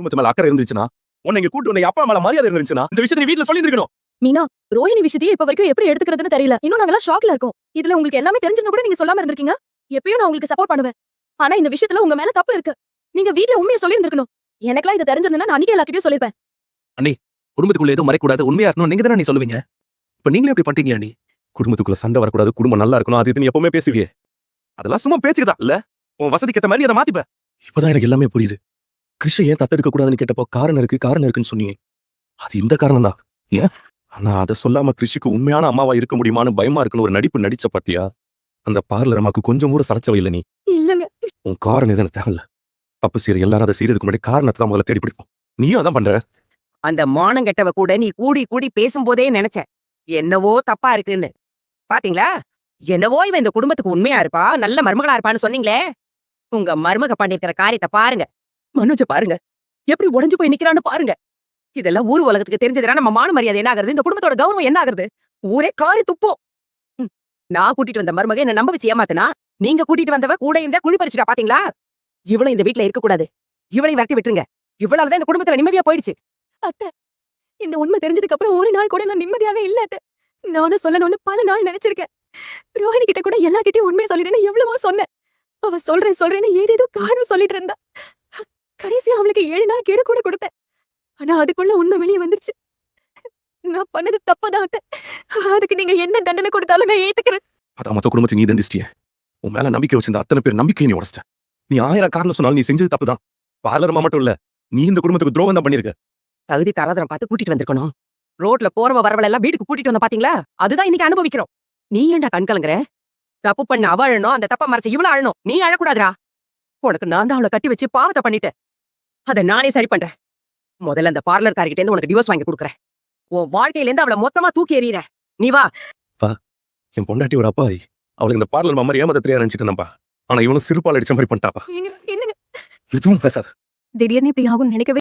குடும்பத்து மேல அக்கறை இருந்துச்சுன்னா, உன்னை இங்க கூட்டு வந்த அப்பா மேல மரியாதை இருந்துச்சுன்னா, இந்த விஷயத்தை நீ வீட்ல சொல்லியிருக்கணும். மீனா, ரோஹிணி விஷயத்தையே இப்ப வரைக்கும் எப்படி எடுத்துக்கிறதுன்னு தெரியல. இன்னும் நாங்கெல்லாம் ஷாக்ல இருக்கோம். இதுல உங்களுக்கு எல்லாமே தெரிஞ்சிருந்தா கூட நீங்க சொல்லாம இருந்திருக்கீங்க. எப்பயும் நான் உங்களுக்கு சப்போர்ட் பண்ணுவேன். ஆனா இந்த விஷயத்துல உங்க மேல தப்பு இருக்கு. நீங்க வீட்ல உண்மையை சொல்லியிருந்திருக்கணும். எனக்கெல்லாம் இது தெரிஞ்சிருந்தா நான் அன்னைக்கே எல்லார்கிட்டயும் சொல்லிருப்பேன். குடும்பத்துக்குள்ள எதுவும் மறைக்கூடாது, உண்மையா இருக்கணும் நீங்க தானே நீ சொல்லுவீங்க. இப்ப நீங்களே எப்படி பண்றீங்க அண்ணி? குடும்பத்துக்குள்ள சண்டை வரக்கூடாது, குடும்பம் நல்லா இருக்கணும், அது இது நீ எப்பவுமே பேசுவியே. அதெல்லாம் சும்மா பேச்சுக்குதா இல்ல? உன் வசதிக்கு ஏத்த மாதிரி அதை மாத்திப்ப. இப்பதான் எனக்கு எல்லாமே புரியுது. கிருஷ்ண ஏன் தத்தெடுக்க கூடாதுன்னு கேட்டப்போ காரணம் இருக்குன்னு சொன்னீங்க. அது இந்த காரணம் தான். ஏன்? ஆனா அதை சொல்லாம கிருஷிக்கு உண்மையான அம்மாவா இருக்க முடியுமான்னு பயமா இருக்குன்னு ஒரு நடிப்பு நடிச்ச பாத்தியா? அந்த பார்லர் அம்மாக்கு கொஞ்சம் கூட சளைச்சவை இல்ல நீ. இல்லங்க. உன் காரணம் எதுன்னு தேவையில்ல. தப்பு செய்யற எல்லாரும் அதை செய்யறதுக்கு முன்னாடி காரணத்தை தான் முதல்ல தேடி பிடிப்போம். நீயும் அதான் பண்ற. அந்த மானம் கெட்டவ கூட நீ கூடி கூடி பேசும்போதே நினைச்ச என்னவோ தப்பா இருக்குன்னு. பாத்தீங்களா? என்னவோ இவன் இந்த குடும்பத்துக்கு உண்மையா இருப்பா, நல்ல மருமகளா இருப்பான்னு சொன்னீங்களே. உங்க மருமக பண்ணிருக்கிற காரியத்தை பாருங்க. மனோஜ பாருங்க, எப்படி உடைஞ்சு போய் நிக்கிறான்னு பாருங்க. இதெல்லாம் ஊர் உலகத்துக்கு தெரிஞ்சதுனா நம்ம மான மரியாதை என்ன ஆகுறது? இந்த குடும்பத்தோட கௌரவம் என்ன ஆகுறது? ஊரே காரி துப்போம். நான் கூட்டிட்டு வந்த மருமக என்ன நம்ப வச்சு ஏமாத்தினா, நீங்க கூட்டிட்டு வந்தவ கூட இந்த குழி பறிச்சுட்டா. பாத்தீங்களா? இவளும் இந்த வீட்டுல இருக்க கூடாது. இவளையும் விரட்டி விட்டுருங்க. இவளாலதான் இந்த குடும்பத்துல நிம்மதியா போயிடுச்சு. அத்தை, இந்த உண்மை தெரிஞ்சதுக்கு அப்புறம் ஒரு நாள் கூட நான் நிம்மதியாவே இல்ல அத்தை. நானும் சொல்லணும்னு பல நாள் நினைச்சிருக்கேன். ரோஹிணி கிட்ட கூட எல்லார்கிட்டயும் உண்மையை சொல்லிட்டேன்னு எவ்வளவோ சொன்னேன். அவ சொல்றேன்னு ஏதேதோ காரணம் சொல்லிட்டு இருந்தா. கடைசியா அவளுக்கு 7 நாள் கெடு கூட கொடுத்தேன். ஆனா அதுக்குள்ள உண்மை வெளியே வந்துருச்சு. நான் பண்ணது தப்பதான் அத்தை. அதுக்கு நீங்க என்ன தண்டனை கொடுத்தாலும் நான் ஏத்துக்கிறேன். அதான் மொத்த குடும்பத்தை நீ தண்டிச்சிட்டிய. உன் மேல நம்பிக்கை வச்சிருந்த அத்தனை பேர் நம்பிக்கையை நீ உடைச்சிட்ட. நீ 1000 காரணம் சொன்னாலும் நீ செஞ்சது தப்புதான். பார்லரமா மட்டும் இல்ல, நீ இந்த குடும்பத்துக்கு துரோகம் தான் பண்ணிருக்க. தகுதி தராதரம் பார்த்து கூட்டிட்டு வந்திருக்கணும். ரோட்ல போறவ வரவள எல்லாம் வீட்டுக்கு கூட்டிட்டு வந்த பாத்தீங்களா? அதுதான் இன்னைக்கு அனுபவிக்கிறோம். நீ ஏன்டா கண் கலங்குற? தப்பு பண்ண அவ அழணும், அந்த தப்ப மறைச்சு இவ்வளவு அழணும். நீ அழக்கூடாதுரா. உனக்கு நான் தான் அவளை கட்டி வச்சு பாவத்தை பண்ணிட்டேன். அதை நானே சரி பண்றேன். முதல்ல அந்த பார்லர்காரிகிட்ட இருந்து உனக்கு டிவோர்ஸ் வாங்கி கொடுக்குறேன். உன் வாழ்க்கையில இருந்து அவளை மொத்தமா தூக்கி எறியற. நீ வா. என் பொண்டாட்டியோட அப்பா அவளுக்கு இந்த பார்லர் மாதிரி ஏமாத்த தெரியாது நினைச்சிட்டு. ஆனா இவனும் சிறுபால் அடிச்ச மாதிரி பண்ணிட்டாப்பா. என்னங்க எதுவும் பேசாத. திடீர்னு இப்படி ஆகும்னு நினைக்கவே